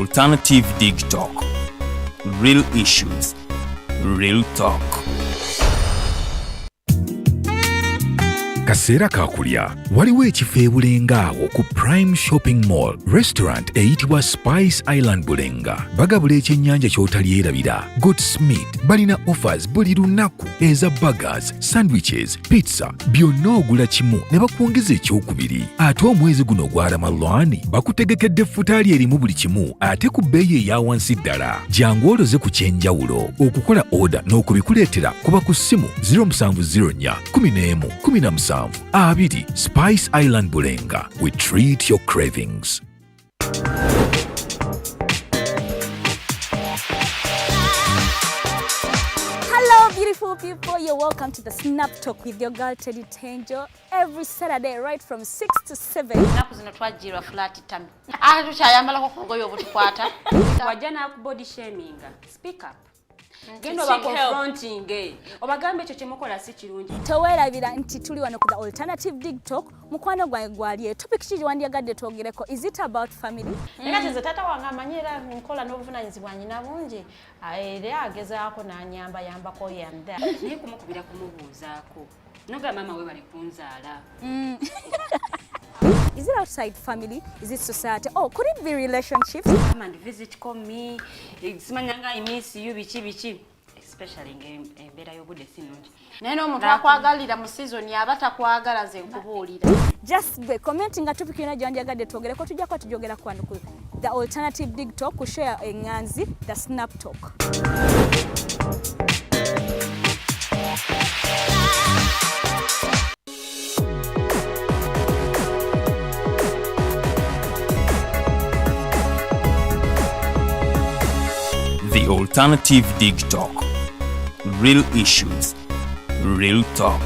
alternative Digitalk. Real issues, real talk. Kaseera kakulya waliwo ekifo e Bulenga awo ku Prime Shopping Mall restaurant eyitibwa Spice Island Bulenga. Bagabula ekyennyanja ky'otalyerabira. Goodsmeat balina offers buli lunaku eza burgers, sandwiches, pizza byonna ogula kimu ne bakwongeza ekyokubiri. Ate omwezi guno gwa Ramadhan bakutegekedde ffutaali erimu buli kimu ate ku bbeeyi eya wansi ddala. Jangu oloze ku kyenjawulo okukola order n'okubikuleetera kuba ku ssimu 0704 11 17 Abidi. Spice Island Bulenga. We treat your cravings. Hello beautiful people, you're welcome to the Snap Talk with your girl Teddy Tenjo every Saturday right from 6 to 7. Naku zino twajjirwa flat tummy. Tukyayambalako ku ngoye obutukwata. Wajana ku body shaming. Speak up. Gendo ba confronting. Obagambe ekyo kyemukola si kirungi. Towerabira nti tuli wano ku the alternative Digitalk. Mukwano gwange gwaliye. Topic kiki wandiyagadde twogereko. Is it about family? Nga nze tata wange amanyira nkola n'obuvunaanyizibwa nyina bungi. Era agezaako n'anyamba yambako yanda. Naye kumukubira kumubuuzaako. Noga mama we bali kunzaala. Is it outside family? Is it society? Oh, could it be relationships? Come and visit, call me. Simanyanga I miss you bichi. Especially embeera y'obudde si nnungi. Naye n'omuntu akwagalira mu season aba takwagala ze nkubuulira. Just be commenting a topic yonna gyandiyagadde twogereko tujja kuba tujogera kwano ku the alternative Digitalk ku share enganzi the Snap Talk. The alternative Digitalk. Real issues, real talk.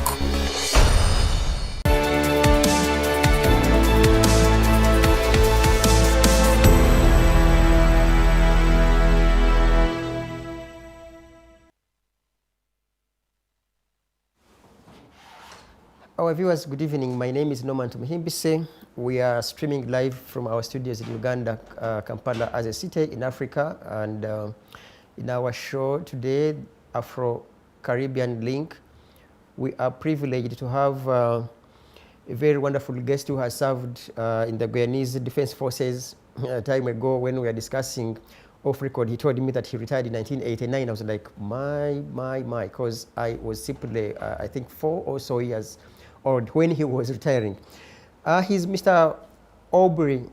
Our viewers, good evening. My name is Norman Tumuhimbise. We are streaming live from our studios in Uganda, Kampala as a city in Africa. And in our show today, Afro-Caribbean Link, we are privileged to have a very wonderful guest who has served in the Guyanese Defense Forces a time ago when we were discussing off record. He told me that he retired in 1989. I was like, my, because I was simply, I think 4 or so years old when he was retiring. He's Mr. Aubrey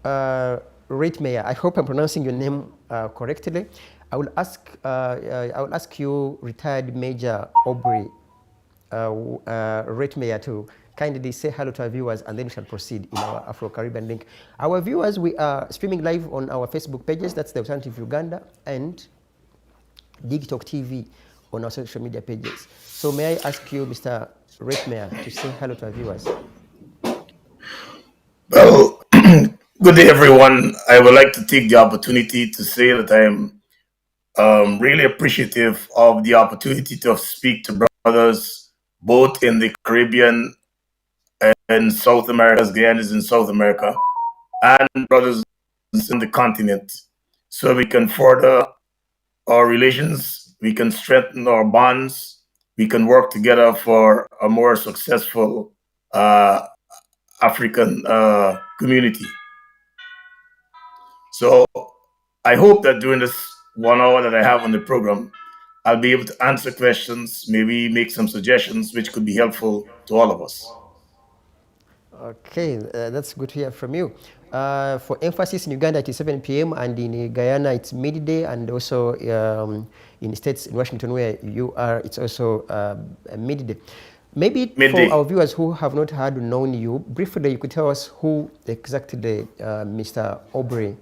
Retemyer. I hope I'm pronouncing your name correctly. I will ask you, retired Major Aubrey Retemyer, to kindly say hello to our viewers, and then we shall proceed in our Afro-Caribbean Link. Our viewers, we are streaming live on our Facebook pages. That's the Alternative Uganda and Digitalk TV on our social media pages. So may I ask you, Mr. Retemyer, to say hello to our viewers? Well, good day, everyone. I would like to take the opportunity to say that I'm really appreciative of the opportunity to speak to brothers both in the Caribbean and South America, as Guyanese in South America, and brothers in the continent, so we can further our relations, we can strengthen our bonds, we can work together for a more successful African community. So I hope that during this 1 hour that I have on the program, I'll be able to answer questions, maybe make some suggestions which could be helpful to all of us. Okay, that's good to hear from you. For emphasis, in Uganda it is 7 p.m. and in Guyana it's midday, and also in states in Washington where you are, it's also midday. Maybe for our viewers who have not known you, briefly you could tell us who exactly Mr. Aubrey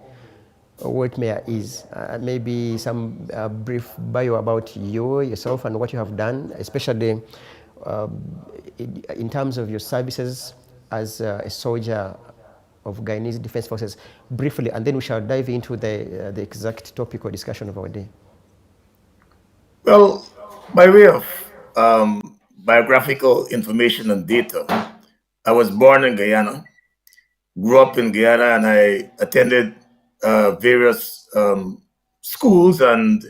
Retemyer is. Maybe some brief bio about you, yourself, and what you have done, especially in terms of your services as a soldier of Guyanese Defense Forces, briefly, and then we shall dive into the exact topic or discussion of our day. Well, by way of biographical information and data, I was born in Guyana, grew up in Guyana, and I attended various schools and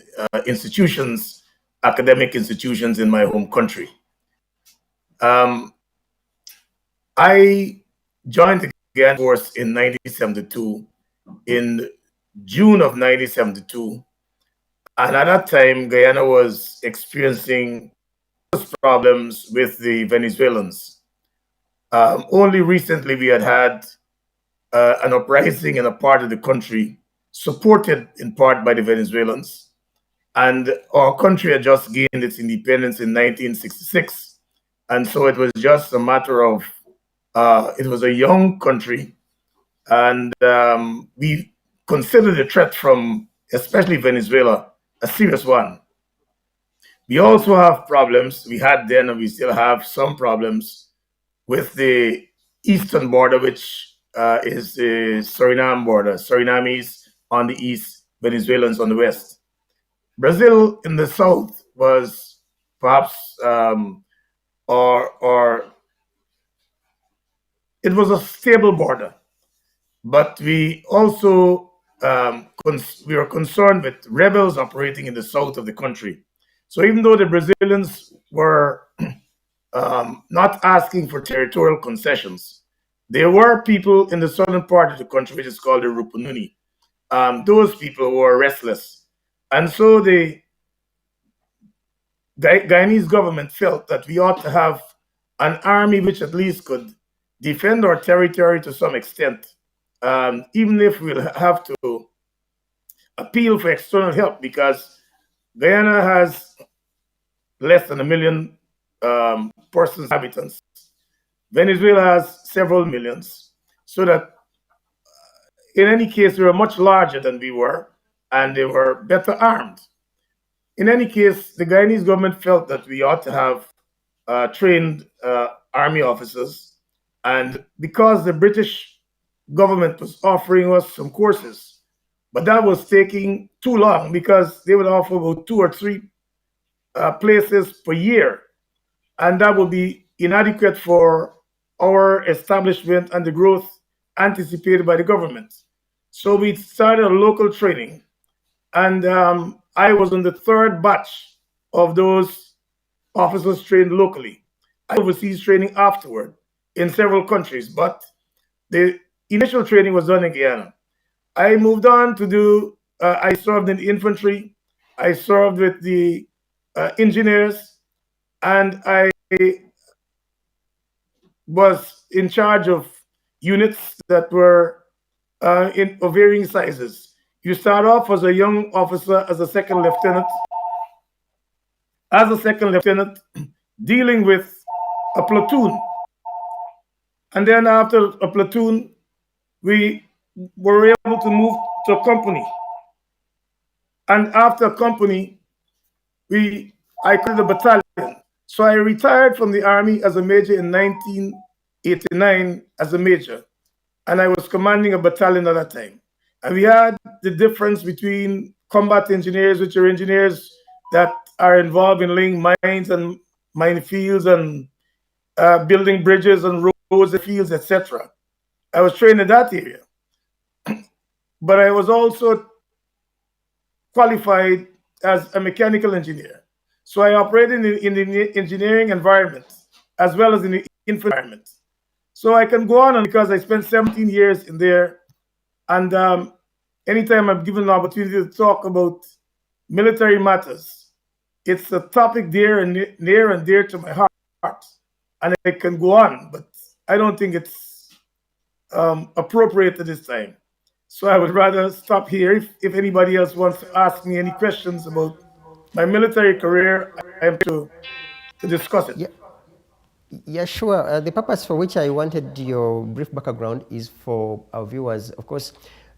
institutions, academic institutions in my home country. I joined the Guyana Force in 1972, in June of 1972. And at that time, Guyana was experiencing problems with the Venezuelans. Only recently we had an uprising in a part of the country, supported in part by the Venezuelans. And our country had just gained its independence in 1966. And so it was just a matter of, it was a young country. And we considered the threat from especially Venezuela a serious one. We also have problems, we had then and we still have some problems with the eastern border, which is the Suriname border, Surinamese on the east, Venezuelans on the west. Brazil in the south was perhaps, or it was a stable border, but we also we were concerned with rebels operating in the south of the country. So even though the Brazilians were not asking for territorial concessions, there were people in the southern part of the country, which is called the Rupununi, those people who were restless. And so the Guyanese government felt that we ought to have an army which at least could defend our territory to some extent, even if we'll have to appeal for external help, because Guyana has less than 1 million persons, inhabitants. Venezuela has several millions, so that in any case, they were much larger than we were, and they were better armed. In any case, the Guyanese government felt that we ought to have trained army officers, and because the British government was offering us some courses, but that was taking too long, because they would offer about 2 or 3 places per year, and that would be inadequate for our establishment and the growth anticipated by the government. So we started a local training, and I was in the 3rd batch of those officers trained locally. I overseas training afterward in several countries, but the initial training was done in Guyana. I moved on to do, I served in the infantry, I served with the engineers, and I was in charge of units that were in varying sizes. You start off as a young officer, as a second lieutenant, dealing with a platoon. And then after a platoon, we were able to move to a company. And after a company, I created a battalion. So I retired from the Army as a major in 1989 as a major. And I was commanding a battalion at that time. And we had the difference between combat engineers, which are engineers that are involved in laying mines and minefields and building bridges and roads and fields, etc. I was trained in that area. But I was also qualified as a mechanical engineer. So I operated in the engineering environment as well as in the environment. So I can go on, because I spent 17 years in there. And anytime I'm given an opportunity to talk about military matters, it's a topic near and dear to my heart. And I can go on, but I don't think it's appropriate at this time. So I would rather stop here. If anybody else wants to ask me any questions about my military career, I am to discuss it. Yeah, sure. The purpose for which I wanted your brief background is for our viewers, of course,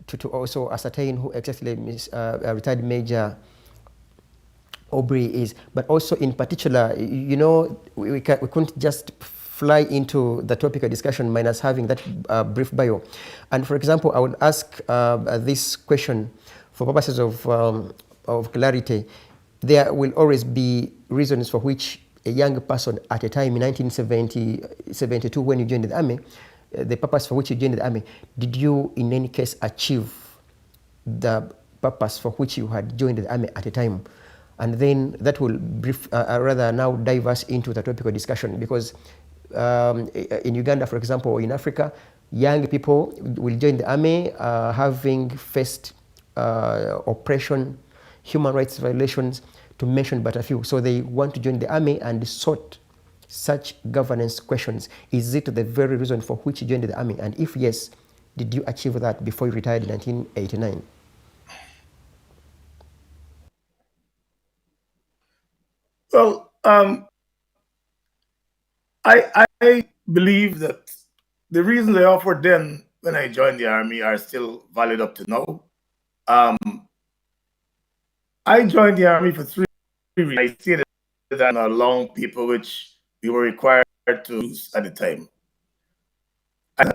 to also ascertain who exactly retired Major Aubrey is, but also in particular, you know, we couldn't just fly into the topic of discussion minus having that brief bio. And for example, I would ask this question for purposes of clarity. There will always be reasons for which a young person at a time in 1972 when you joined the Army, the purpose for which you joined the Army, did you in any case achieve the purpose for which you had joined the army at a time. And then that will rather now diverse into the topic of discussion, because in Uganda, for example, or in Africa, young people will join the army having faced oppression, human rights violations, to mention but a few. So they want to join the army and sort such governance questions. Is it the very reason for which you joined the army? And if yes, did you achieve that before you retired in 1989? Well, I believe that the reasons I offered then when I joined the army are still valid up to now. I joined the army for 3 reasons. I stated that along people which we were required to use at the time. And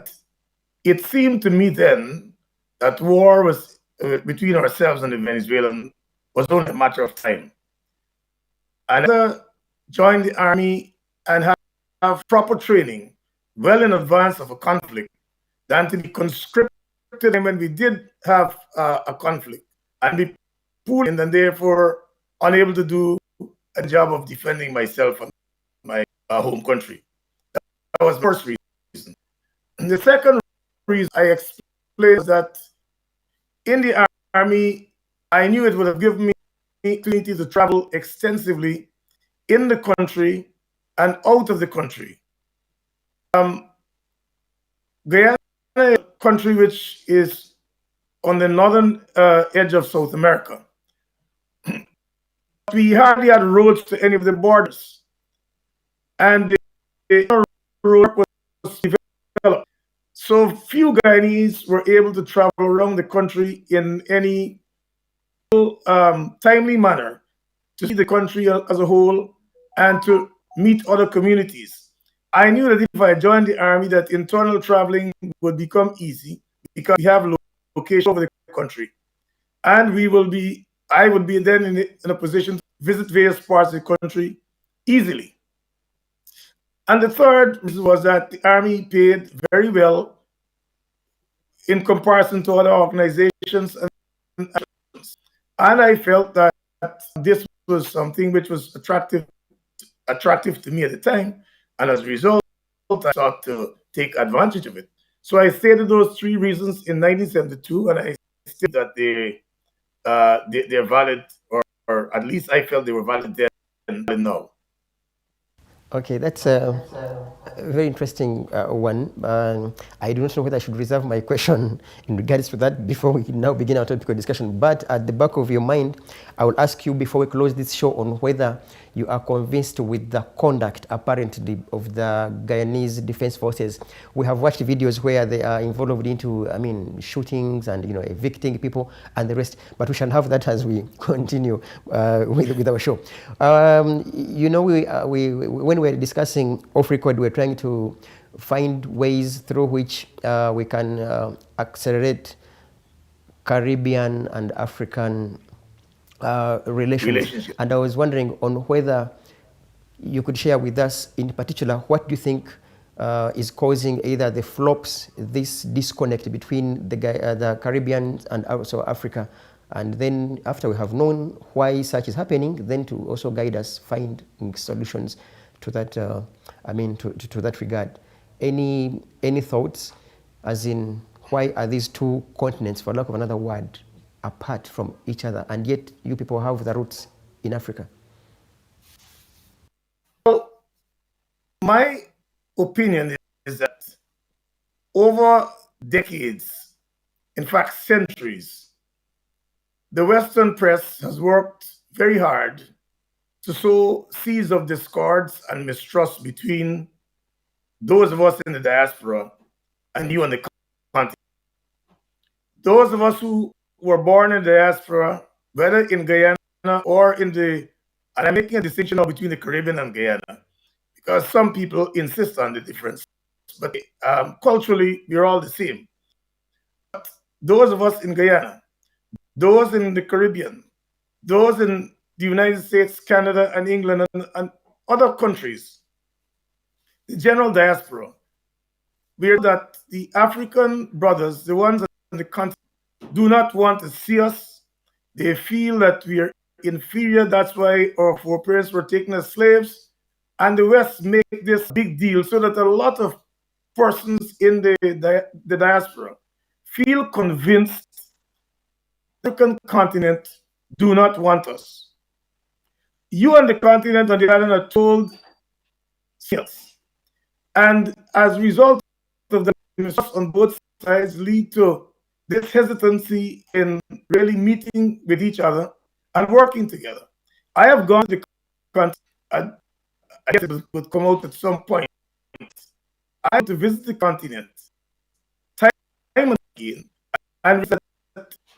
it seemed to me then that war was between ourselves and the Venezuelans was only a matter of time. And I joined the army and have proper training well in advance of a conflict than to be conscripted when we did have a conflict and be pulled in and therefore unable to do a job of defending myself and my home country. That was the first reason. And the second reason I explained was that in the army, I knew it would have given me the opportunity to travel extensively in the country and out of the country. Guyana is a country which is on the northern edge of South America. We hardly had roads to any of the borders, and the road was developed. So few Guyanese were able to travel around the country in any timely manner to see the country as a whole and to meet other communities. I knew that if I joined the army, that internal traveling would become easy because we have locations over the country, and I would be then in a position to visit various parts of the country easily. And the third reason was that the army paid very well in comparison to other organizations, and I felt that this was something which was attractive to me at the time, and as a result, I sought to take advantage of it. So I stated those 3 reasons in 1972, and I stated that they're valid, or at least I felt they were valid then and now. Okay, that's a very interesting one. I do not know whether I should reserve my question in regards to that before we now begin our topical discussion. But at the back of your mind, I will ask you before we close this show on whether you are convinced with the conduct, apparently, of the Guyanese Defense Forces. We have watched videos where they are involved into, shootings and evicting people and the rest. But we shall have that as we continue with our show. When we were discussing off record, we were trying to find ways through which we can accelerate Caribbean and African relations. And I was wondering on whether you could share with us in particular, what do you think is causing either the flops, this disconnect between the Caribbean and also Africa, and then after we have known why such is happening, then to also guide us find solutions to that, to that regard. Any thoughts, as in why are these two continents, for lack of another word, apart from each other, and yet you people have the roots in Africa? Well, my opinion is that over decades, in fact centuries, the Western press has worked very hard to sow seeds of discords and mistrust between those of us in the diaspora and you on the continent. Those of us who were born in the diaspora, whether in Guyana or and I'm making a distinction now between the Caribbean and Guyana, because some people insist on the difference, but culturally, we're all the same. But those of us in Guyana, those in the Caribbean, those in the United States, Canada, and England, and other countries, the general diaspora, we are that the African brothers, the ones on the continent, do not want to see us. They feel that we are inferior. That's why our foreparents were taken as slaves. And the West make this big deal so that a lot of persons in the diaspora feel convinced the African continent do not want us. You on the continent on the island are told yes. And as a result of the mistrust on both sides lead to this hesitancy in really meeting with each other and working together. I have gone to the country, I guess it would come out at some point. I had to visit the continent time and again, and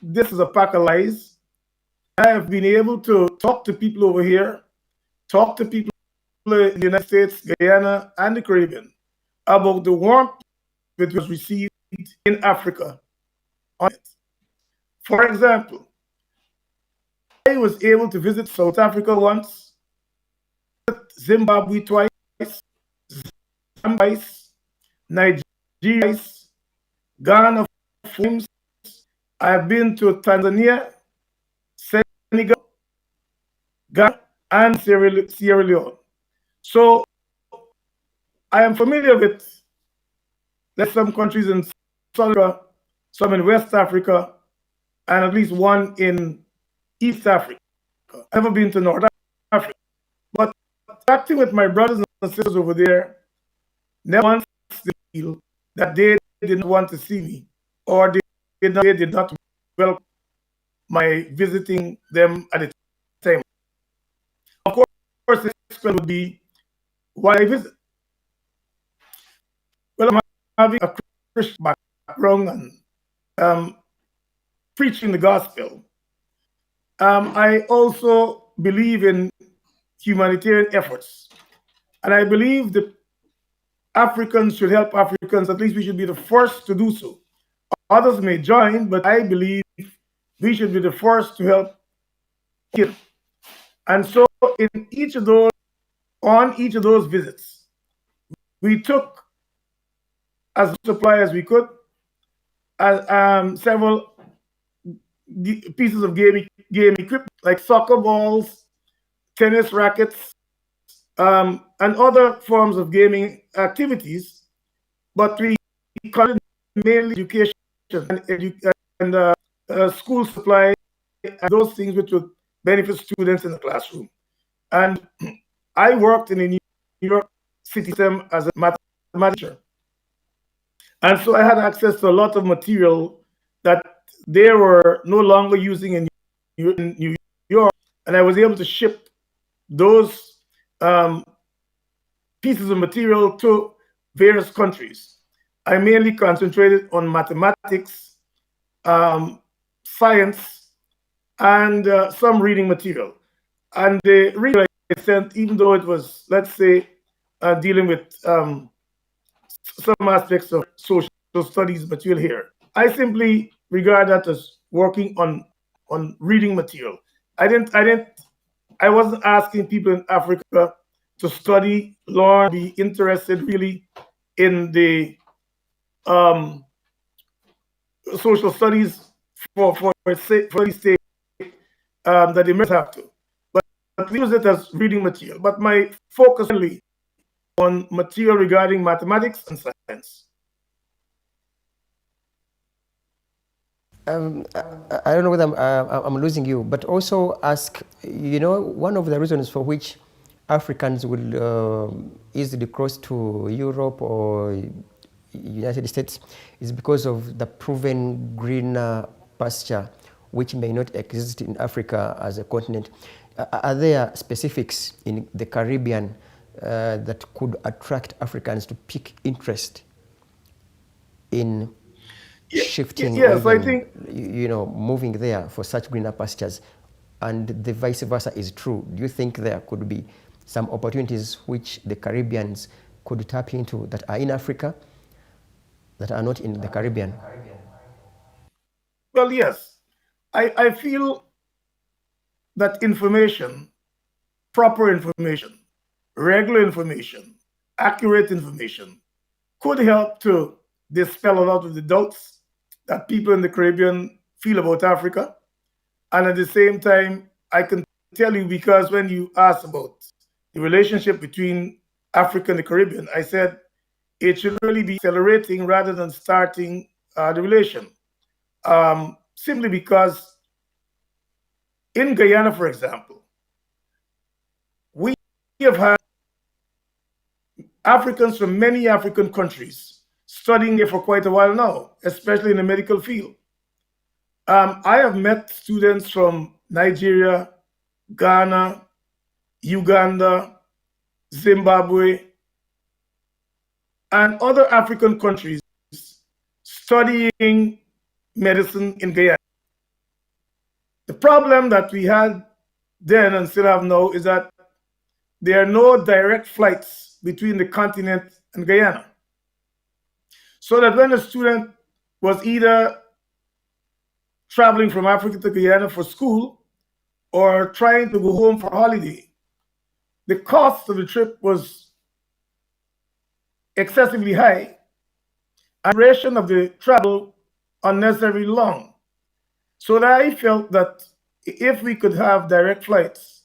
this is a pack of lies. I have been able to talk to people over here, talk to people in the United States, Guyana, and the Caribbean about the warmth which was received in Africa. For example, I was able to visit South Africa once, Zimbabwe twice, Zambia twice, Nigeria twice, Ghana times. I've been to Tanzania, Senegal, Ghana, and Sierra Leone. So I am familiar with some countries in South Africa, some in West Africa, and at least one in East Africa. I've never been to North Africa. But acting with my brothers and sisters over there, never once they feel that they didn't want to see me, or they did not welcome my visiting them at the time. Of course, the question would be, why visit? Well, I'm having a Christian background and preaching the gospel. I also believe in humanitarian efforts. And I believe that Africans should help Africans. At least we should be the first to do so. Others may join, but I believe we should be the first to help kids. And so on each of those visits, we took as much supply as we could, several pieces of game equipment like soccer balls, tennis rackets, and other forms of gaming activities. But we call it mainly education and school supply and those things which would benefit students in the classroom. And I worked in a New York City system as a mathematician. And so I had access to a lot of material that they were no longer using in New York. And I was able to ship those pieces of material to various countries. I mainly concentrated on mathematics, science, and some reading material. And the reading I sent, even though it was, let's say, dealing with some aspects of social studies material here, I simply regard that as working on reading material. I wasn't asking people in Africa to study, learn, be interested really in the social studies for the sake that they must have to. But we use it as reading material. But my focus really on material regarding mathematics and science. I don't know whether I'm losing you, but also ask, one of the reasons for which Africans will easily cross to Europe or United States is because of the proven greener pasture which may not exist in Africa as a continent. Are there specifics in the Caribbean that could attract Africans to pick interest in shifting, yes, or even, I think, moving there for such greener pastures, and the vice versa is true? Do you think there could be some opportunities which the Caribbeans could tap into that are in Africa that are not in the Caribbean? Well, yes. I feel that information, proper information, regular information, accurate information could help to dispel a lot of the doubts that people in the Caribbean feel about Africa. And at the same time, I can tell you, because when you asked about the relationship between Africa and the Caribbean, I said it should really be accelerating rather than starting the relation. Simply because in Guyana, for example, we have had Africans from many African countries studying here for quite a while now, especially in the medical field. I have met students from Nigeria, Ghana, Uganda, Zimbabwe, and other African countries studying medicine in Guyana. The problem that we had then and still have now is that there are no direct flights between the continent and Guyana. So that when a student was either traveling from Africa to Guyana for school or trying to go home for holiday, the cost of the trip was excessively high and the duration of the travel unnecessarily long. So that I felt that if we could have direct flights,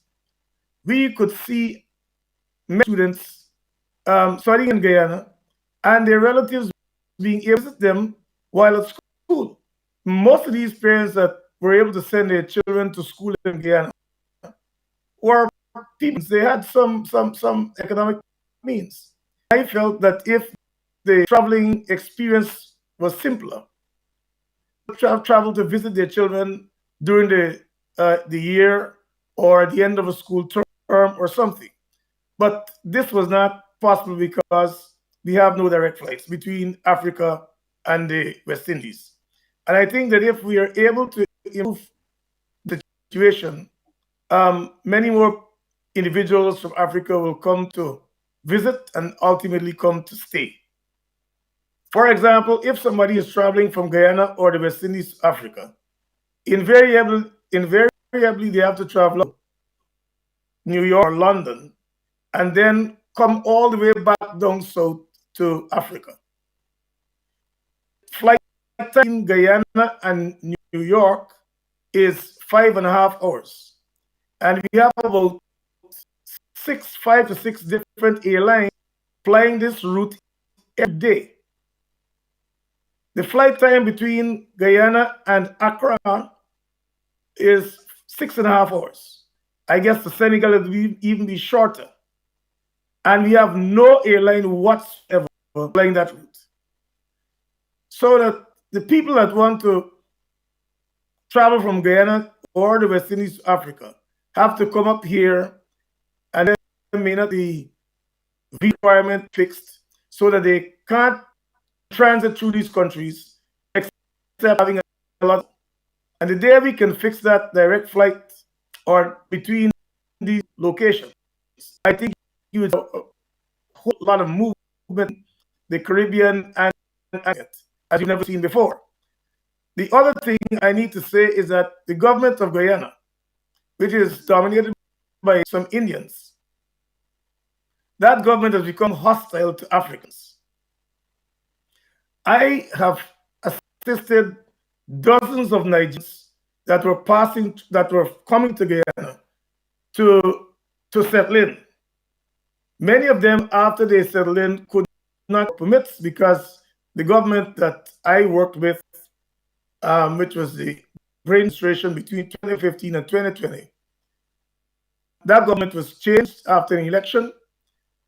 we could see many students studying in Guyana and their relatives being able to visit them while at school. Most of these parents that were able to send their children to school in Guyana were people, they had some economic means. I felt that if the traveling experience was simpler, travel to visit their children during the year or at the end of a school term or something. But this was not possible because we have no direct flights between Africa and the West Indies. And I think that if we are able to improve the situation, many more individuals from Africa will come to visit and ultimately come to stay. For example, if somebody is traveling from Guyana or the West Indies to Africa, invariably they have to travel to New York or London and then come all the way back down south to Africa. Flight time in Guyana and New York is 5.5 hours. And we have about 5 to 6 different airlines flying this route every day. The flight time between Guyana and Accra is 6.5 hours. I guess the Senegal will even be shorter. And we have no airline whatsoever flying that route. So that the people that want to travel from Guyana or the West Indies to Africa have to come up here, and then may not be requirement fixed so that they can't transit through these countries except having a lot. And the day we can fix that direct flight or between these locations, I think you would have a whole lot of movement in the Caribbean and as you've never seen before. The other thing I need to say is that the government of Guyana, which is dominated by some Indians, that government has become hostile to Africans. I have assisted dozens of Nigerians that were coming to Guyana to settle in. Many of them, after they settled in, could not permit because the government that I worked with, which was the Brain administration between 2015 and 2020, that government was changed after an election,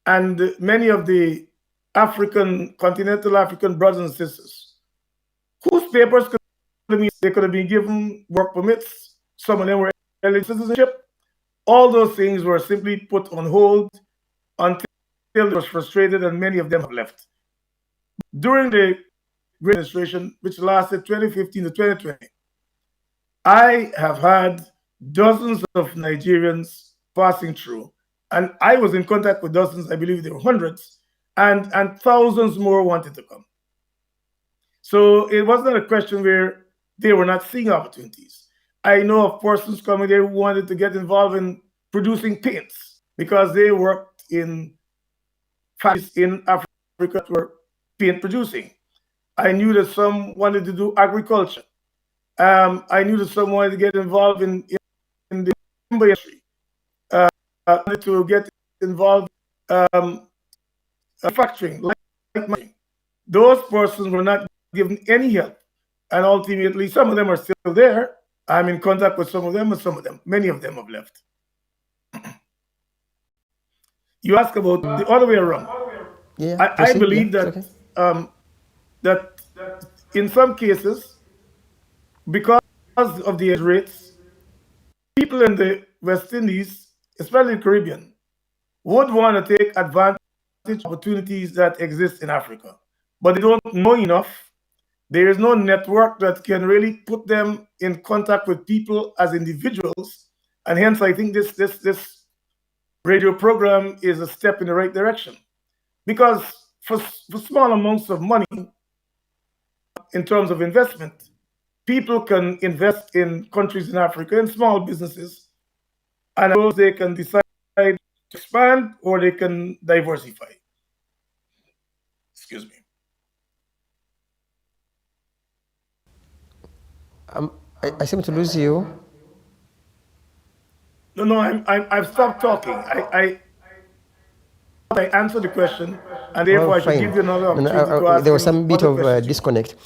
and many of the continental African brothers and sisters, whose papers they could have been given work permits, some of them were eligible citizenship, all those things were simply put on hold until it was frustrated, and many of them have left. During the Great Administration, which lasted 2015 to 2020, I have had dozens of Nigerians passing through, and I was in contact with dozens, I believe there were hundreds, and thousands more wanted to come. So it wasn't a question where they were not seeing opportunities. I know of persons coming there who wanted to get involved in producing paints because they worked in factories in Africa that were paint producing. I knew that some wanted to do agriculture. I knew that someone wanted to get involved in the timber industry, wanted to get involved in manufacturing, like mining. Those persons were not given any help. And ultimately, some of them are still there. I'm in contact with some of them, many of them have left. You ask about the other way around. Yeah, I believe that okay. that in some cases, because of the rates, people in the West Indies, especially the Caribbean, would want to take advantage of opportunities that exist in Africa, but they don't know enough. There is no network that can really put them in contact with people as individuals, and hence I think this radio program is a step in the right direction. Because for small amounts of money, in terms of investment, people can invest in countries in Africa, in small businesses, and those they can decide to expand or they can diversify. Excuse me. I seem to lose you. No, I've stopped talking. I answered the question, and therefore I should give you another opportunity to ask. There was some bit of disconnect.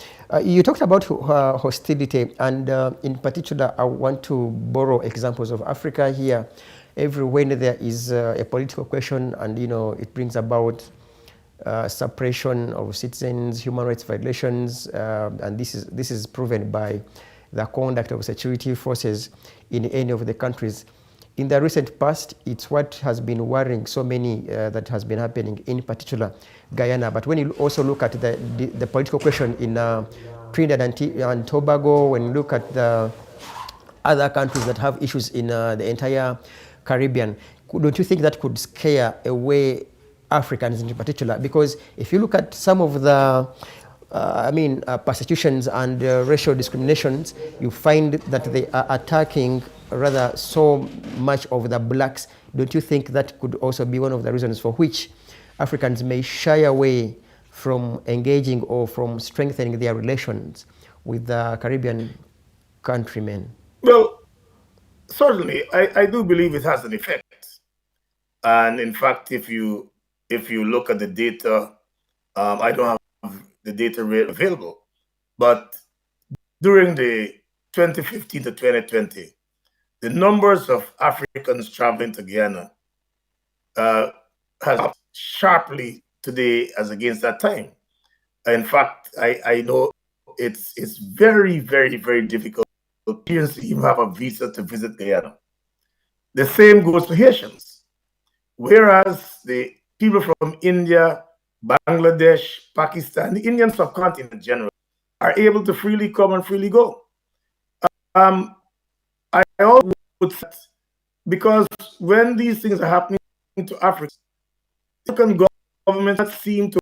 You talked about hostility, and in particular, I want to borrow examples of Africa here. Everywhere there is a political question, and it brings about suppression of citizens, human rights violations, and this is proven by the conduct of security forces in any of the countries. In the recent past, it's what has been worrying so many that has been happening, in particular Guyana. But when you also look at the political question in Trinidad and Tobago, when you look at the other countries that have issues in the entire Caribbean, don't you think that could scare away Africans in particular? Because if you look at some of the persecutions and racial discriminations, you find that they are attacking rather so much of the blacks. Don't you think that could also be one of the reasons for which Africans may shy away from engaging or from strengthening their relations with the Caribbean countrymen? Well, certainly, I do believe it has an effect. And in fact, if you look at the data, I don't have the data available, but during the 2015 to 2020, the numbers of Africans traveling to Guyana has upped sharply today as against that time. In fact, I know it's very, very, very difficult to even have a visa to visit Guyana. The same goes for Haitians. Whereas the people from India, Bangladesh, Pakistan, the Indian subcontinent in general, are able to freely come and freely go. I also would say, because when these things are happening to Africa, African governments seem to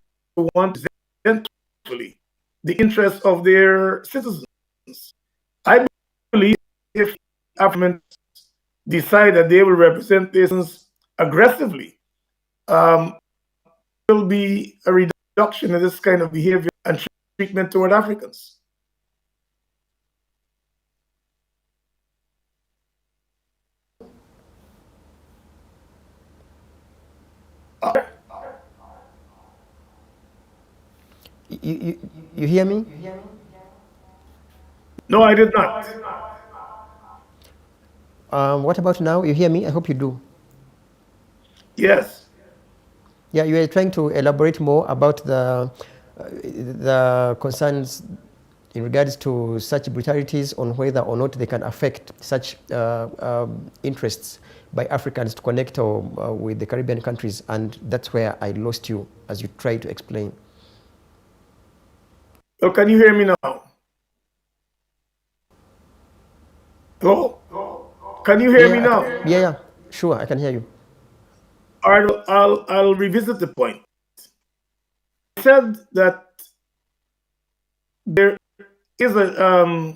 want to represent the interests of their citizens. I believe if governments decide that they will represent their citizens aggressively, there will be a reduction in this kind of behavior and treatment toward Africans. You hear me? No, I did not. What about now? You hear me? I hope you do. Yes. Yeah, you are trying to elaborate more about the concerns in regards to such brutalities, on whether or not they can affect such interests by Africans to connect with the Caribbean countries, and that's where I lost you as you try to explain. Oh, can you hear me now? Hello? Can you hear me now? Yeah, sure, I can hear you. All right, I'll revisit the point. I said that there is a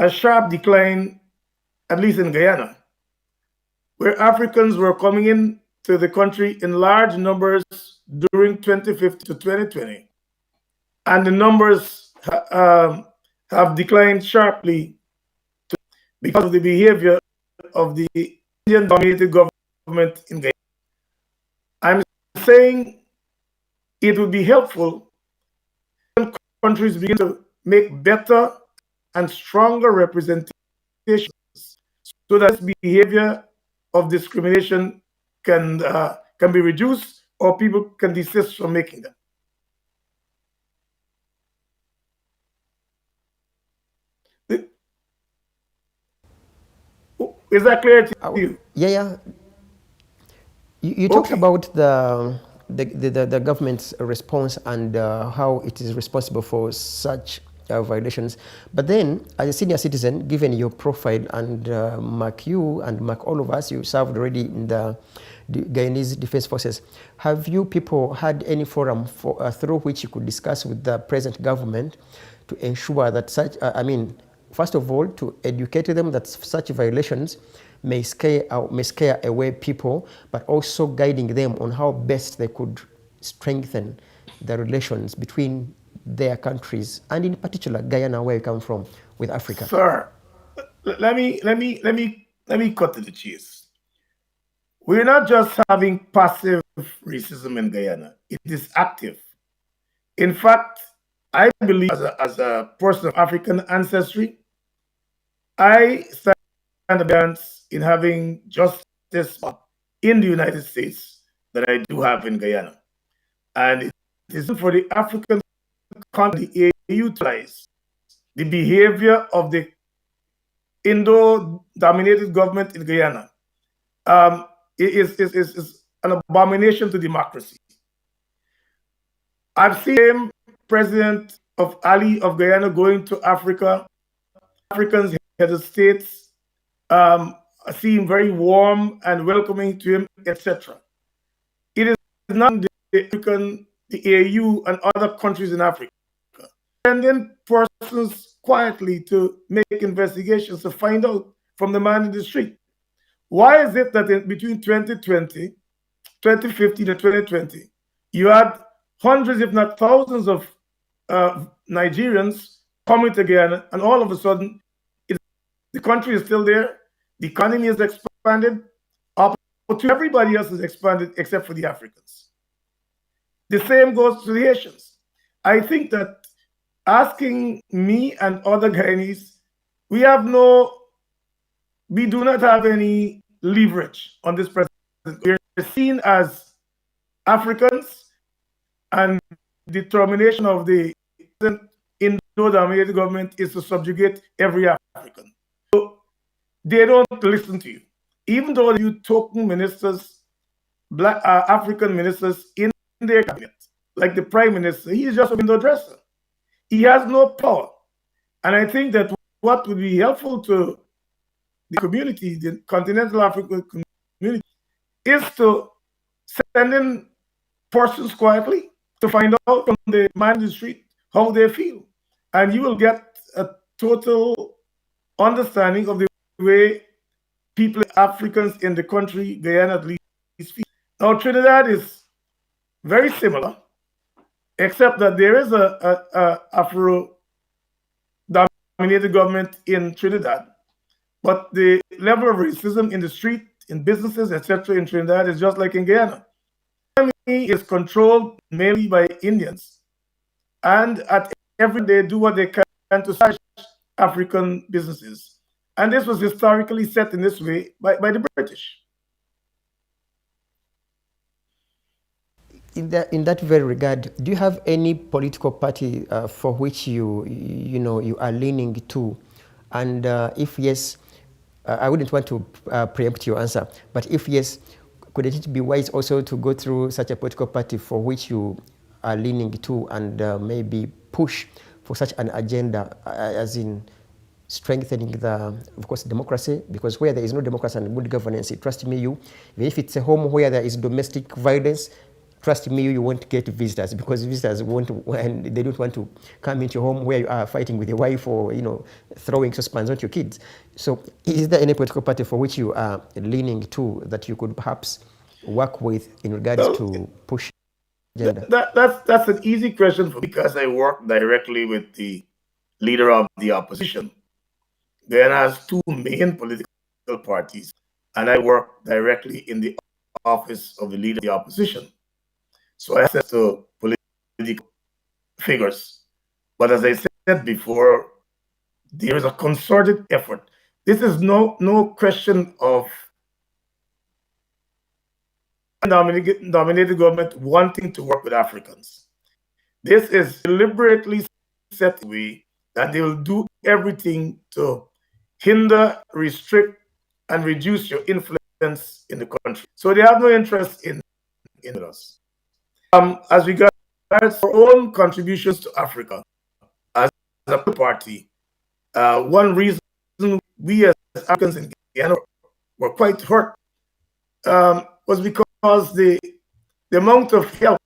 sharp decline, at least in Guyana, where Africans were coming in to the country in large numbers during 2015 to 2020. And the numbers have declined sharply because of the behavior of the Indian-dominated government in Guyana. I'm saying it would be helpful if countries begin to make better and stronger representations so that this behavior of discrimination can be reduced or people can desist from making them. Is that clear to you? Yeah. You talked about the government's response and how it is responsible for such violations. But then, as a senior citizen, given your profile and mark you and mark all of us, you served already in the Guyanese Defense Forces. Have you people had any forum through which you could discuss with the present government to ensure that such, first of all, to educate them that such violations may scare away people, but also guiding them on how best they could strengthen the relations between their countries and in particular Guyana, where you come from, with Africa? Sir, let me cut to the chase. We're not just having passive racism in Guyana; it is active. In fact, I believe, as a person of African ancestry, I stand a chance in having justice in the United States that I do have in Guyana. And it is for the African country to utilize the behavior of the Indo-dominated government in Guyana. It is an abomination to democracy. I've seen President of Ali of Guyana going to Africa. Africans, head of states, seem very warm and welcoming to him, etc. It is not the AU and other countries in Africa sending persons quietly to make investigations to find out from the man in the street. Why is it that between 2015 and 2020, you had hundreds, if not thousands, of Nigerians coming to Guyana, and all of a sudden, the country is still there, the economy is expanded, everybody else is expanded except for the Africans. The same goes to the Haitians. I think that asking me and other Guyanese, we do not have any leverage on this president. We're seen as Africans, and the determination of the Indo-dominated government is to subjugate every African. So they don't listen to you. Even though you token ministers, black African ministers in their cabinet, like the prime minister, he is just a window dresser. He has no power. And I think that what would be helpful to the community, the continental African community, is to send in persons quietly to find out from the man in the street how they feel. And you will get a total understanding of the way people, Africans in the country, Guyana at least, feel. Now, Trinidad is very similar, except that there is a Afro-dominated government in Trinidad. But the level of racism in the street, in businesses, etc., in Trinidad is just like in Guyana. The economy is controlled mainly by Indians, and at every day do what they can to sabotage African businesses. And this was historically set in this way by the British. In that very regard, do you have any political party for which you are leaning to? And if yes, I wouldn't want to preempt your answer, but if yes, could it be wise also to go through such a political party for which you are leaning to and maybe push for such an agenda, as in strengthening of course, democracy? Because where there is no democracy and good governance, trust me, even if it's a home where there is domestic violence, trust me, you won't get visitors, because visitors and they don't want to come into your home where you are fighting with your wife or throwing saucepans at your kids. So, is there any political party for which you are leaning to that you could perhaps work with in regards to push agenda? That's an easy question for me, because I work directly with the leader of the opposition. Guyana has two main political parties, and I work directly in the office of the leader of the opposition. So I have access to political figures. But as I said before, there is a concerted effort. This is no question of dominated government wanting to work with Africans. This is deliberately set away that they will do everything to hinder, restrict, and reduce your influence in the country. So they have no interest in us. As regards our own contributions to Africa as a party, one reason we as Africans in Guyana were quite hurt was because the amount of help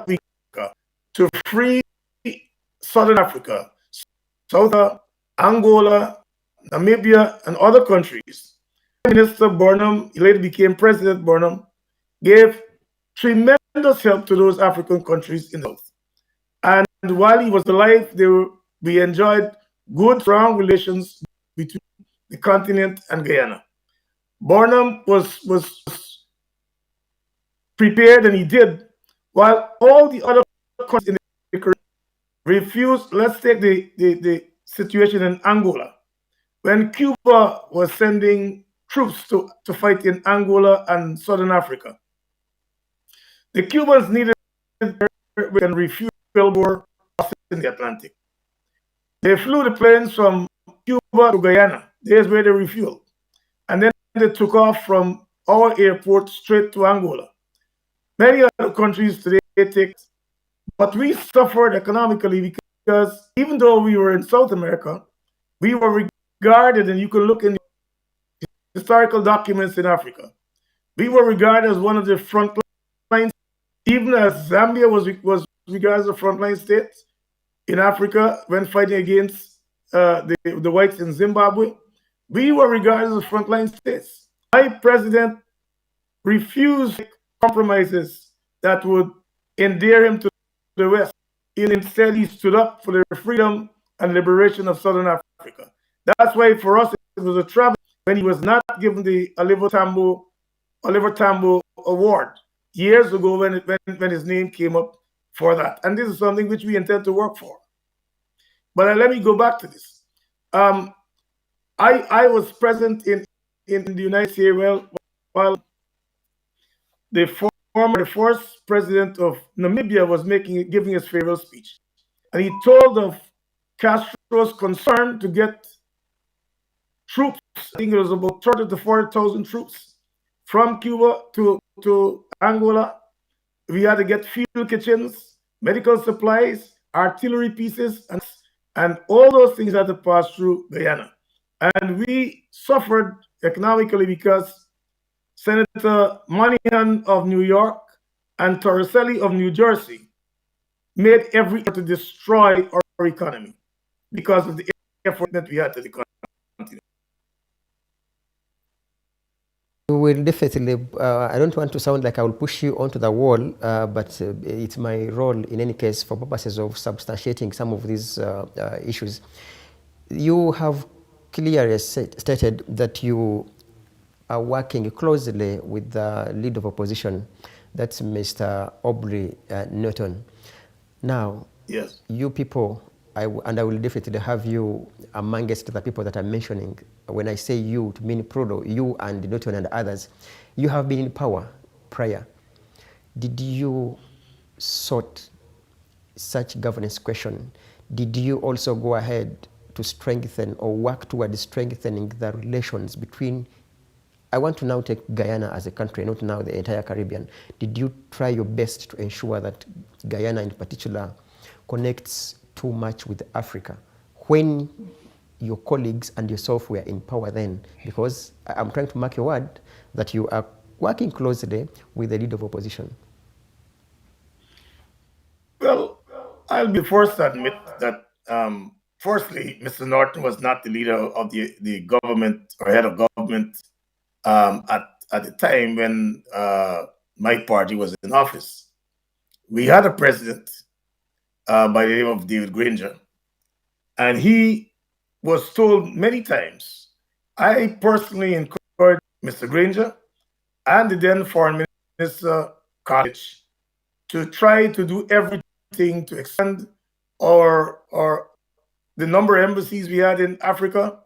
we got to free Southern Africa, South Angola, Namibia, and other countries. Prime Minister Burnham, he later became President Burnham, gave tremendous help to those African countries in the South. And while he was alive, we enjoyed good, strong relations between the continent and Guyana. Burnham was prepared, and he did, while all the other countries in the Caribbean refused. Let's take the situation in Angola. When Cuba was sending troops to fight in Angola and Southern Africa, the Cubans needed and refuel more in the Atlantic. They flew the planes from Cuba to Guyana. There's where they refueled. And then they took off from our airport straight to Angola. Many other countries today take, but we suffered economically because even though we were in South America, we were regarded, and you can look in historical documents in Africa, we were regarded as one of the front lines, even as Zambia was regarded as a frontline state in Africa when fighting against the whites in Zimbabwe. We were regarded as frontline states. My president refused compromises that would endear him to the West. Instead, he stood up for the freedom and liberation of Southern Africa. That's why for us it was a tragedy when he was not given the Oliver Tambo Award years ago when his name came up for that. And this is something which we intend to work for. But let me go back to this. I was present in the United States while the first president of Namibia was giving his farewell speech. And he told of Castro's concern to get troops. I think it was about 30 to 40,000 troops from Cuba to Angola. We had to get fuel kitchens, medical supplies, artillery pieces, and all those things had to pass through Guyana. And we suffered economically because Senator Moynihan of New York and Torricelli of New Jersey made every effort to destroy our economy because of the effort that we had to the continent. We will definitely, I don't want to sound like I will push you onto the wall, but it's my role in any case for purposes of substantiating some of these issues. You have clearly stated that you are working closely with the leader of opposition, that's Mr. Aubrey Retemyer. Now, yes, you people, I will definitely have you amongst the people that I'm mentioning. When I say you, to mean Prodo, you and Retemyer and others, you have been in power prior. Did you sort such governance question? Did you also go ahead to strengthen or work towards strengthening the relations between, I want to now take Guyana as a country, not now the entire Caribbean. Did you try your best to ensure that Guyana in particular connects too much with Africa when your colleagues and yourself were in power then? Because I'm trying to mark your word that you are working closely with the leader of opposition. Well, I'll be forced to admit that, firstly, Mr. Norton was not the leader of the government or head of government at the time when my party was in office. We had a president by the name of David Granger. And he was told many times, I personally encouraged Mr. Granger and the then Foreign Minister College to try to do everything to expand or the number of embassies we had in Africa,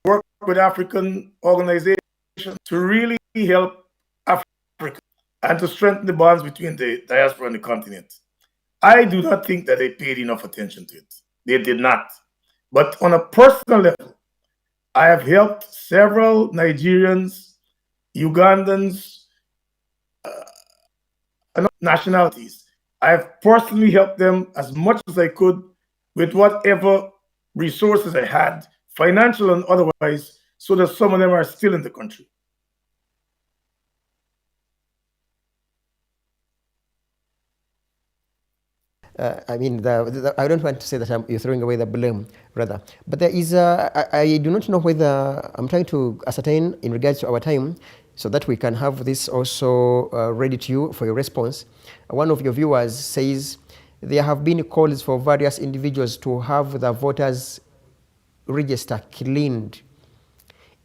work with African organizations to really help Africa and to strengthen the bonds between the diaspora and the continent. I do not think that they paid enough attention to it. They did not. But on a personal level, I have helped several Nigerians, Ugandans, and nationalities. I have personally helped them as much as I could with whatever resources I had, financial and otherwise, so that some of them are still in the country. I mean, I don't want to say that you're throwing away the blame, rather. But there is, I do not know whether, I'm trying to ascertain in regards to our time, so that we can have this also ready to you for your response. One of your viewers says, there have been calls for various individuals to have the voters register cleaned.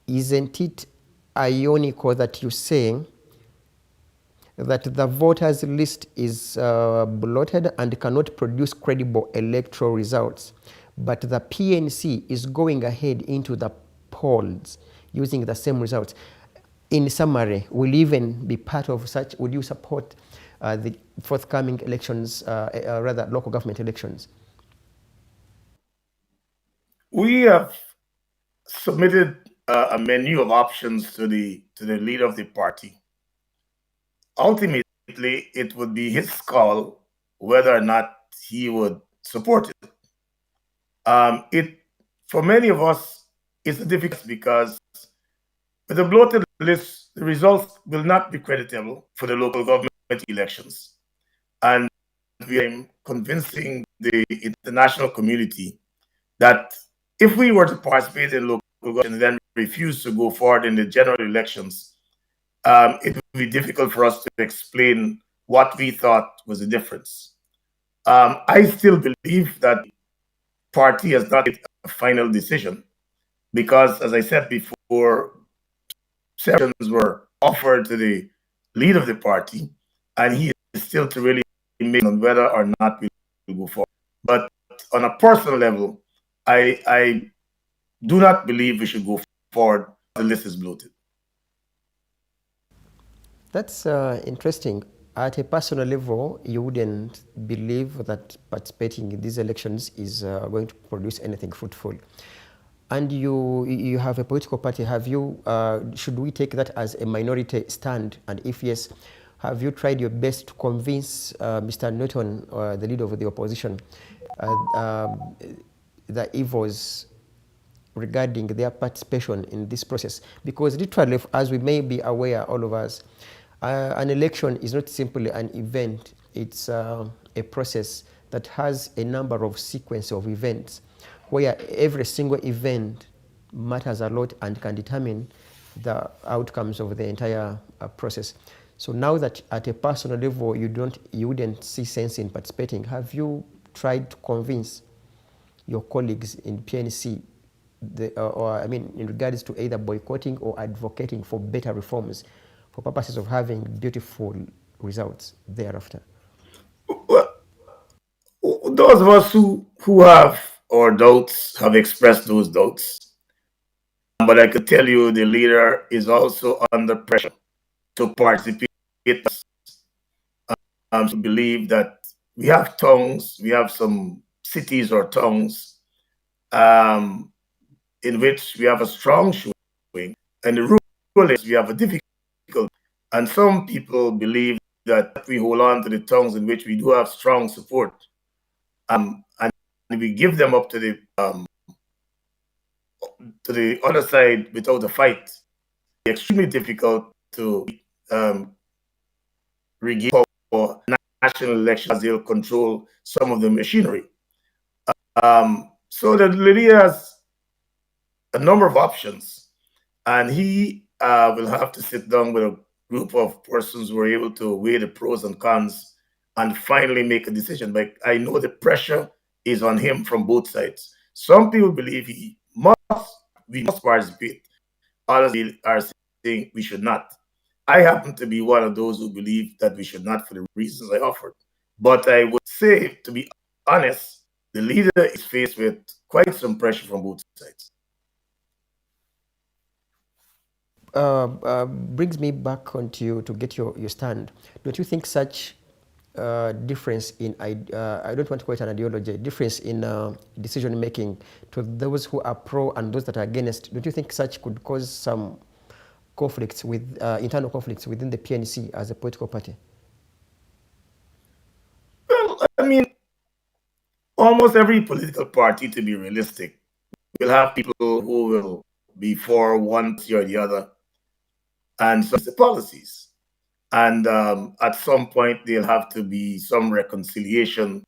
Isn't it ironical that you're saying that the voters list is bloated and cannot produce credible electoral results, but the PNC is going ahead into the polls using the same results? In summary, will you even be part of such? Would you support the forthcoming elections, rather local government elections? We have submitted a menu of options to the leader of the party. Ultimately, it would be his call whether or not he would support it. For many of us, it's difficult because with the bloated list, the results will not be creditable for the local government elections. And we are convincing the international community that if we were to participate in local government and then refuse to go forward in the general elections, it would be difficult for us to explain what we thought was the difference. I still believe that the party has not made a final decision because, as I said before, options were offered to the leader of the party, and he is still to really make on whether or not we will go forward. But on a personal level, I do not believe we should go forward. The list is bloated. That's interesting. At a personal level, you wouldn't believe that participating in these elections is going to produce anything fruitful. And you have a political party. Have you? Should we take that as a minority stand? And if yes, have you tried your best to convince Mr. Norton, the leader of the opposition, the evils regarding their participation in this process? Because literally, as we may be aware, all of us, an election is not simply an event. It's a process that has a number of sequence of events where every single event matters a lot and can determine the outcomes of the entire process. So now that at a personal level you wouldn't see sense in participating, have you tried to convince your colleagues in PNC, in regards to either boycotting or advocating for better reforms for purposes of having beautiful results thereafter? Well, those of us who have our doubts have expressed those doubts. But I could tell you the leader is also under pressure to participate, to believe that we have tongues, we have some cities or tongues in which we have a strong showing, and the rule is we have a difficult. And some people believe that we hold on to the tongues in which we do have strong support, and we give them up to the other side without a fight. It's extremely difficult to regain power. National elections as they'll control some of the machinery. So the leader has a number of options, and he will have to sit down with a group of persons who are able to weigh the pros and cons and finally make a decision. But I know the pressure is on him from both sides. Some people believe we must participate. Others are saying we should not. I happen to be one of those who believe that we should not for the reasons I offered. But I would say, to be honest, the leader is faced with quite some pressure from both sides. Brings me back onto you to get your stand. Don't you think such difference in, I don't want to call it an ideology, difference in decision making to those who are pro and those that are against, don't you think such could cause some conflicts with internal conflicts within the PNC as a political party? Well, I mean, almost every political party, to be realistic, will have people who will be for one or the other, and so the policies. And at some point, there'll have to be some reconciliation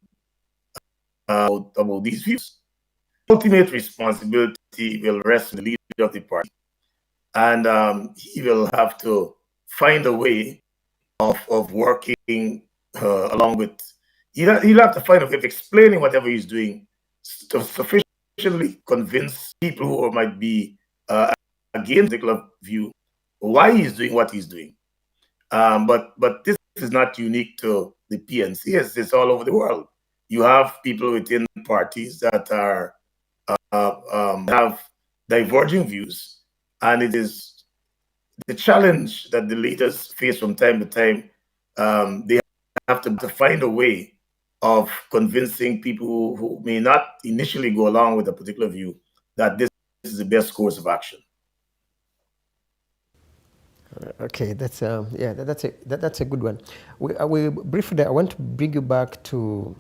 about these views. Ultimate responsibility will rest on the leader of the party, and he will have to find a way of working along with. He'll have to find a way of explaining whatever he's doing to sufficiently convince people who might be against a particular view why he's doing what he's doing. But this is not unique to the PNC. It's all over the world. You have people within parties that are have diverging views, and it is the challenge that the leaders face from time to time. They have to find a way of convincing people who may not initially go along with a particular view that this is the best course of action. Okay, that's yeah, that's a good one. We briefly, I want to bring you back to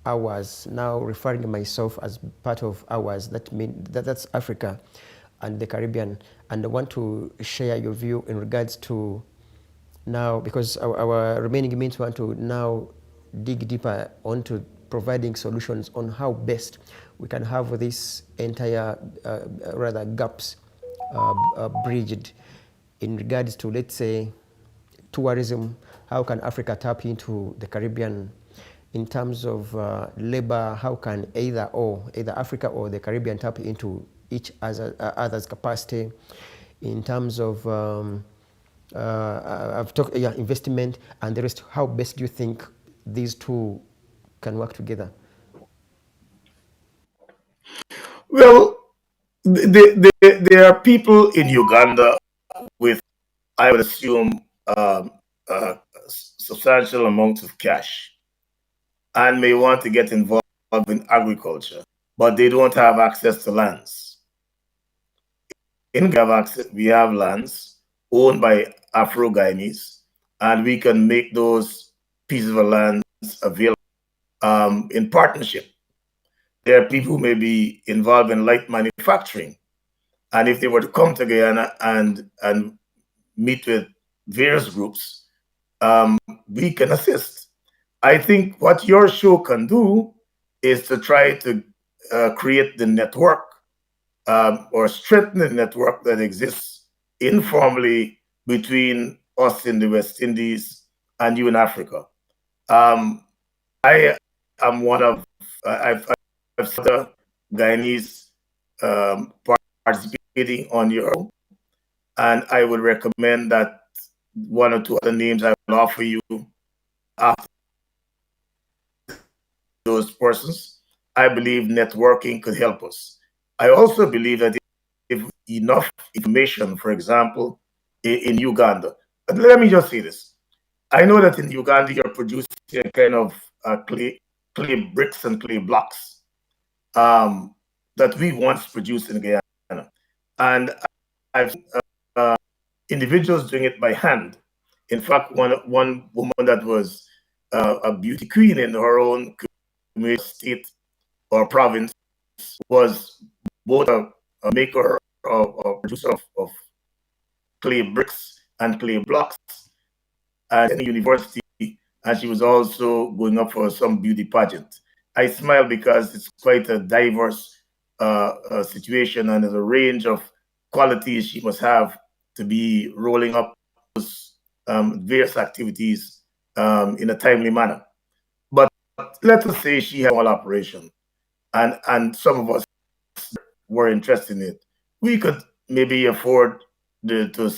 ours, now referring to myself as part of ours. That's Africa and the Caribbean, and I want to share your view in regards to now, because our remaining minutes want to now dig deeper onto providing solutions on how best we can have this entire rather gaps bridged in regards to, let's say, tourism. How can Africa tap into the Caribbean? In terms of labor, how can either Africa or the Caribbean tap into each other's capacity? In terms of I've talked, investment and the rest. How best do you think these two can work together? Well, there are people in Uganda with, I would assume, substantial amounts of cash, and may want to get involved in agriculture, but they don't have access to lands. In Guyanese, we have lands owned by Afro-Guyanese, and we can make those pieces of land available in partnership. There are people who may be involved in light manufacturing, and if they were to come to Guyana and meet with various groups, we can assist. I think what your show can do is to try to create the network or strengthen the network that exists informally between us in the West Indies and you in Africa. I am one of, I've seen Guyanese participating on your own, and I would recommend that one or two other names I will offer you after those persons. I believe networking could help us. I also believe that if enough information, for example, in Uganda, but let me just say this. I know that in Uganda you're producing a kind of clay bricks and clay blocks that we once produced in Guyana. And I've individuals doing it by hand. In fact, one woman that was a beauty queen in her own community, state or province was both a maker or producer of clay bricks and clay blocks at the university, and she was also going up for some beauty pageant. I smile because it's quite a diverse situation, and there's a range of qualities she must have to be rolling up those various activities in a timely manner. But let us say she had a small operation, and some of us were interested in it, we could maybe afford to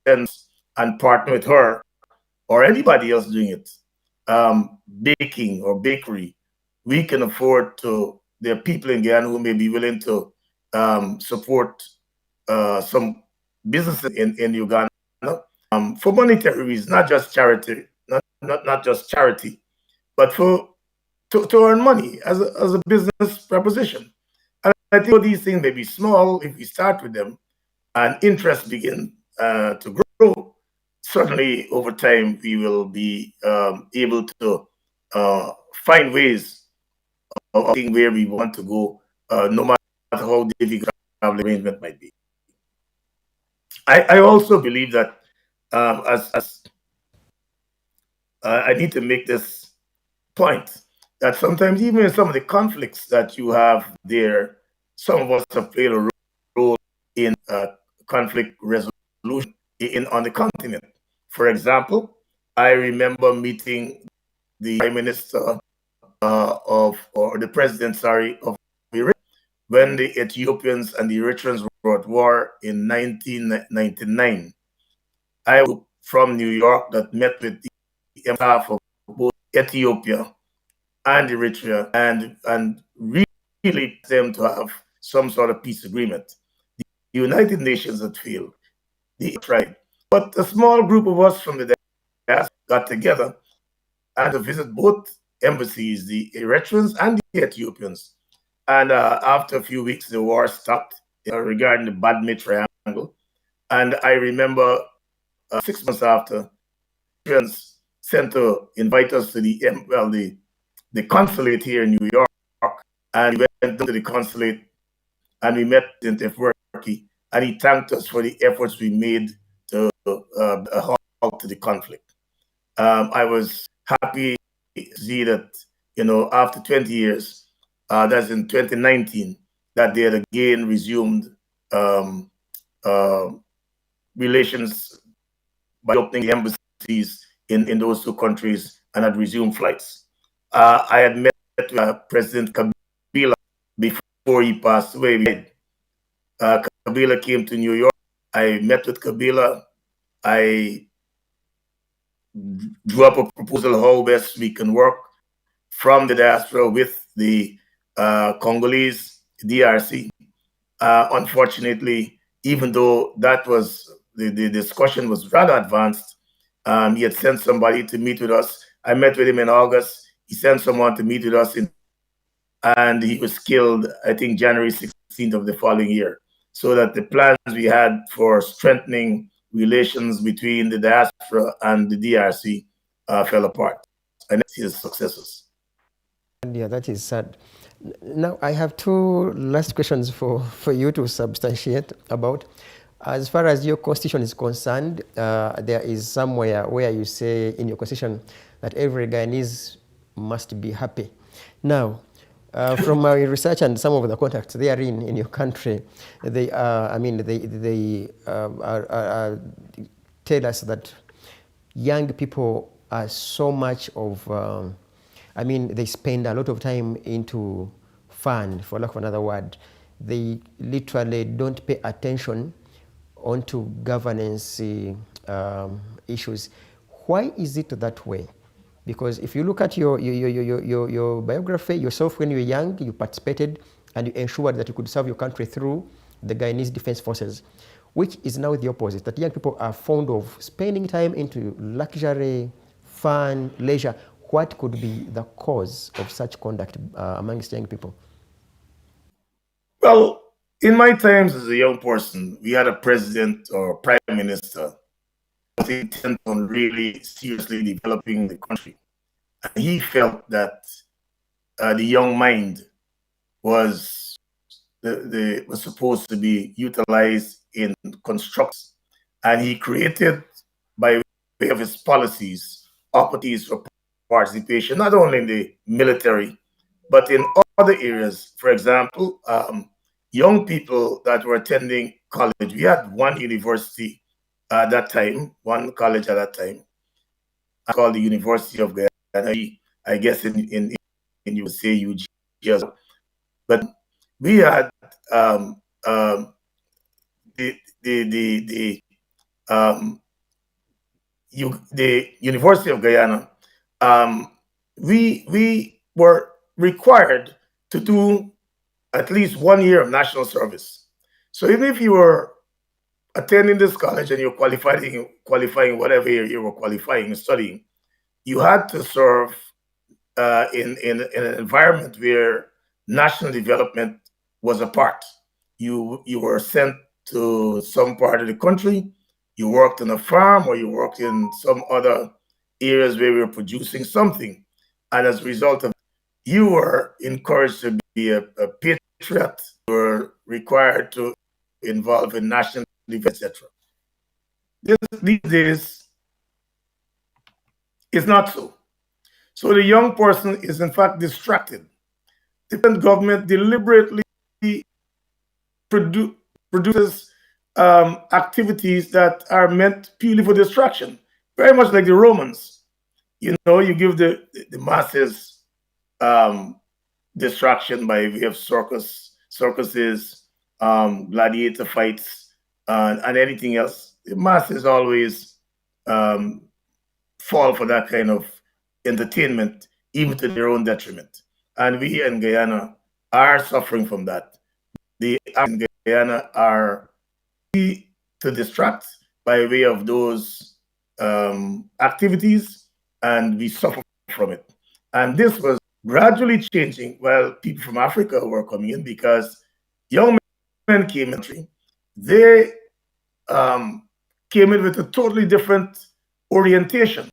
send and partner with her or anybody else doing it. Baking or bakery, we can afford to. There are people in Guyana who may be willing to support some businesses in Uganda for monetary reasons, not just charity, not just charity, but to earn money as a business proposition. And I think these things may be small if we start with them, and interest begin to grow. Certainly, over time, we will be able to find ways of getting where we want to go, no matter how difficult the arrangement might be. I also believe that as I need to make this point that sometimes even in some of the conflicts that you have there, some of us have played a role in conflict resolution on the continent. For example, I remember meeting the Prime Minister or the President, sorry, of Eritrea when the Ethiopians and the Eritreans were at war in 1999. I was from New York that met with the staff of both Ethiopia and Eritrea and really them to have some sort of peace agreement. The United Nations had failed. They tried. But a small group of us from the diaspora got together and to visit both embassies, the Eritreans and the Ethiopians. And after a few weeks, the war stopped regarding the Badme Triangle. And I remember 6 months after, Eritreans sent to invite us to the consulate here in New York, and we went to the consulate and we met in Tefwerki, and he thanked us for the efforts we made to halt to the conflict. I was happy to see that, after 20 years, that's in 2019, that they had again resumed relations by opening the embassies in those two countries and had resumed flights. I had met President Kabila before he passed away. Kabila came to New York. I met with Kabila. I drew up a proposal how best we can work from the diaspora with the Congolese DRC. Unfortunately, even though that was the discussion was rather advanced, he had sent somebody to meet with us. I met with him in August. He sent someone to meet with us, and he was killed, I think, January 16th of the following year. So that the plans we had for strengthening relations between the diaspora and the DRC fell apart. And that's his successors. Yeah, that is sad. Now, I have two last questions for you to substantiate about. As far as your constitution is concerned, there is somewhere where you say in your constitution that every Guyanese must be happy. Now, from my research and some of the contacts they are in your country, they tell us that young people are so much of, they spend a lot of time into fun, for lack of another word. They literally don't pay attention onto governance issues. Why is it that way? Because if you look at your biography, yourself when you were young, you participated and you ensured that you could serve your country through the Guyanese Defense Forces, which is now the opposite, that young people are fond of spending time into luxury, fun, leisure. What could be the cause of such conduct amongst young people? Well, in my times as a young person, we had a president or prime minister who intent on really seriously developing the country. And he felt that the young mind was supposed to be utilized in constructs, and he created, by way of his policies, opportunities for participation, not only in the military, but in other areas. For example, young people that were attending college. We had one university at that time, one college at that time, called the University of Guyana. I guess in you would say UG. But we had the um, the University of Guyana. We were required to do at least 1 year of national service. So even if you were attending this college and you're qualifying whatever year you were qualifying and studying, you had to serve in an environment where national development was a part. You were sent to some part of the country, you worked on a farm, or you worked in some other areas where we were producing something. And as a result of you were encouraged to be a patriot, you were required to involve in national defense, etc. These days, it's not so. So the young person is in fact distracted. The government deliberately produces activities that are meant purely for distraction, very much like the Romans. You know, you give the masses distraction by way of circuses, gladiator fights, and anything else. The masses always fall for that kind of entertainment, even to their own detriment. And we in Guyana are suffering from that. The acts in Guyana are to distract by way of those activities, and we suffer from it. And this was gradually changing while people from Africa were coming in, because young men came in. They came in with a totally different orientation.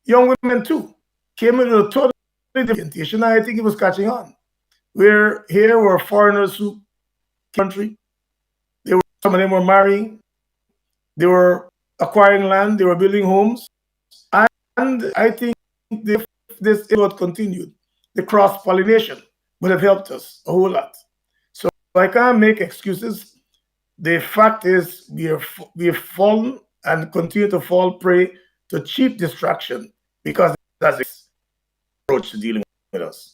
Young women too came in with a totally different orientation. I think it was catching on. Where here were foreigners who country. Some of them were marrying. They were acquiring land. They were building homes. And I think if this would continued, the cross-pollination would have helped us a whole lot. So I can't make excuses. The fact is we have fallen and continue to fall prey to cheap distraction, because that's the approach to dealing with us.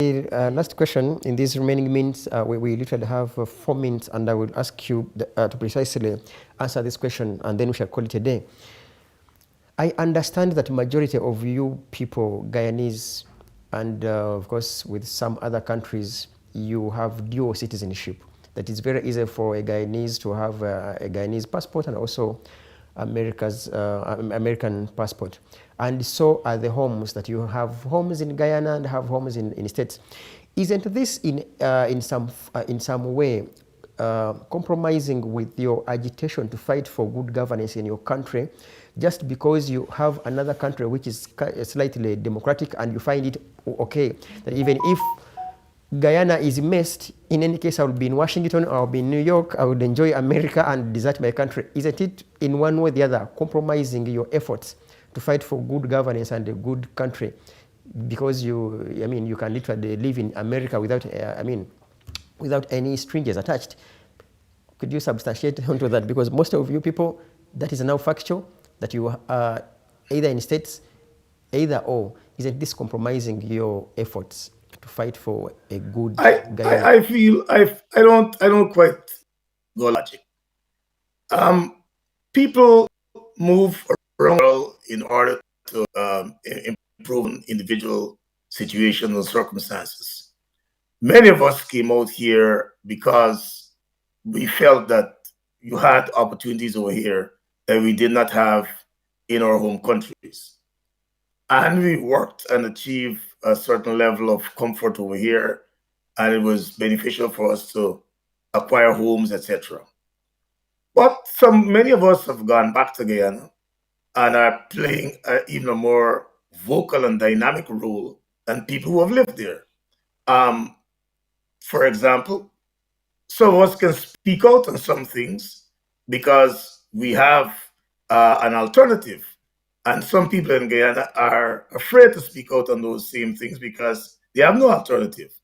Last question. In these remaining minutes, we literally have 4 minutes, and I will ask you to precisely answer this question, and then we shall call it a day. I understand that majority of you people, Guyanese, and of course with some other countries, you have dual citizenship. That it's very easy for a Guyanese to have a Guyanese passport and also American passport. And so are the homes, that you have homes in Guyana and have homes in states. Isn't this in some way compromising with your agitation to fight for good governance in your country, just because you have another country which is slightly democratic and you find it okay that even if Guyana is messed, in any case I will be in Washington or I'll be in New York, I would enjoy America and desert my country? Isn't it in one way or the other compromising your efforts to fight for good governance and a good country? Because you can literally live in America without, without any strings attached. Could you substantiate onto that? Because most of you people, that is now factual, that you are either in states, either or. Isn't this compromising your efforts to fight for a good Guyana? I feel I don't quite go logic. People move around in order to improve individual situations and circumstances. Many of us came out here because we felt that you had opportunities over here that we did not have in our home countries. And we worked and achieved a certain level of comfort over here, and it was beneficial for us to acquire homes, etc. But many of us have gone back to Guyana and are playing even a more vocal and dynamic role than people who have lived there. For example, some of us can speak out on some things because we have an alternative. And some people in Guyana are afraid to speak out on those same things because they have no alternative.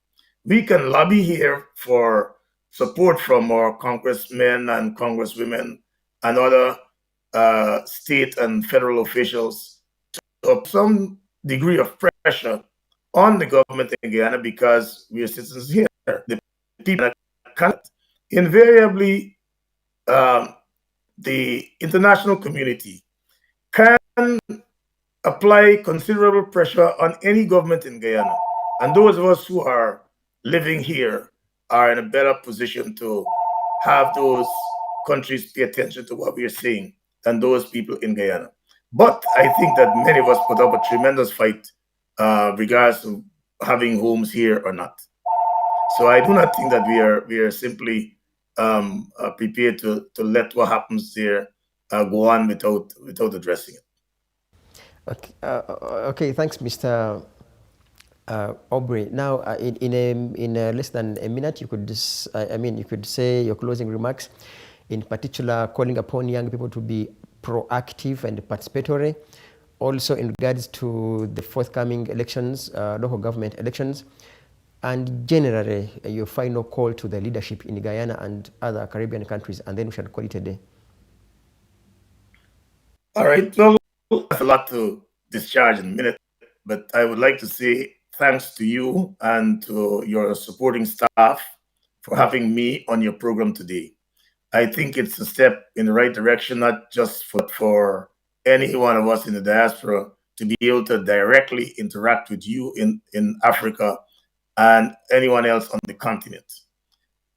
We can lobby here for support from our congressmen and congresswomen and other state and federal officials to put some degree of pressure on the government in Guyana because we are citizens here. The people that invariably, the international community can apply considerable pressure on any government in Guyana. And those of us who are living here are in a better position to have those countries pay attention to what we are saying than those people in Guyana. But I think that many of us put up a tremendous fight regardless of having homes here or not. So I do not think that we are simply prepared to let what happens there go on without addressing it. Okay, okay, thanks, Mr. Aubrey. Now, in less than a minute, you could you could say your closing remarks, in particular, calling upon young people to be proactive and participatory. Also, in regards to the forthcoming elections, local government elections, and generally your final call to the leadership in Guyana and other Caribbean countries, and then we shall call it a day. All right. Well, that's a lot to discharge in a minute, but I would like to say thanks to you and to your supporting staff for having me on your program today. I think it's a step in the right direction, not just for any one of us in the diaspora to be able to directly interact with you in Africa and anyone else on the continent.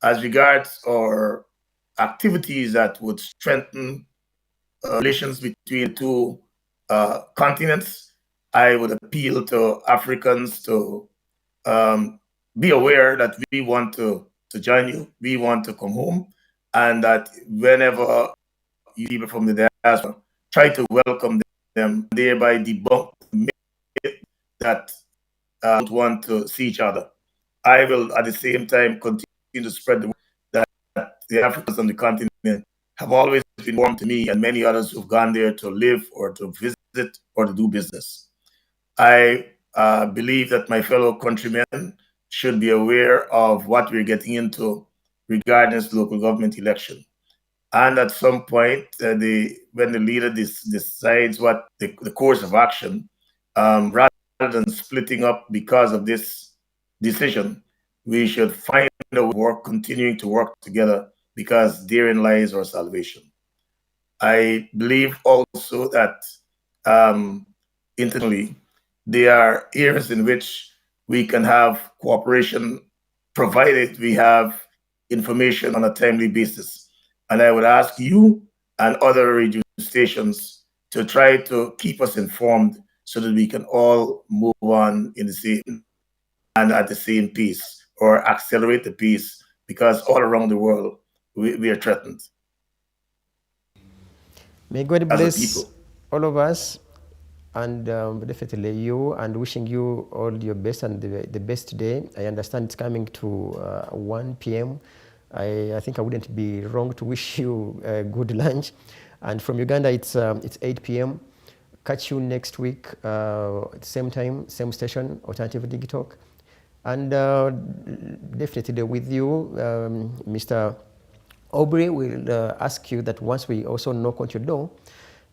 As regards our activities that would strengthen relations between the two continents, I would appeal to Africans to be aware that we want to join you, we want to come home, and that whenever you people from the diaspora try to welcome them, thereby debunk the myth that don't want to see each other. I will at the same time continue to spread the word that the Africans on the continent have always been warm to me and many others who've gone there to live or to visit or to do business. I believe that my fellow countrymen should be aware of what we're getting into regarding this local government election. And at some point, when the leader decides what the course of action, rather than splitting up because of this decision, we should find a work, continuing to work together, because therein lies our salvation. I believe also that internally, there are areas in which we can have cooperation, provided we have information on a timely basis. And I would ask you and other radio stations to try to keep us informed so that we can all move on in the same and at the same pace, or accelerate the pace, because all around the world we are threatened. May God bless all of us, and definitely you, and wishing you all your best and the best day. I understand it's coming to 1 p.m. I think I wouldn't be wrong to wish you a good lunch. And from Uganda, it's 8 p.m. Catch you next week, same time, same station, Alternative Digitalk. And definitely with you, Mr. Aubrey will ask you that once we also knock on your door,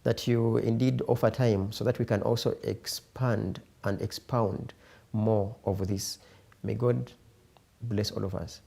that you indeed offer time so that we can also expand and expound more of this. May God bless all of us.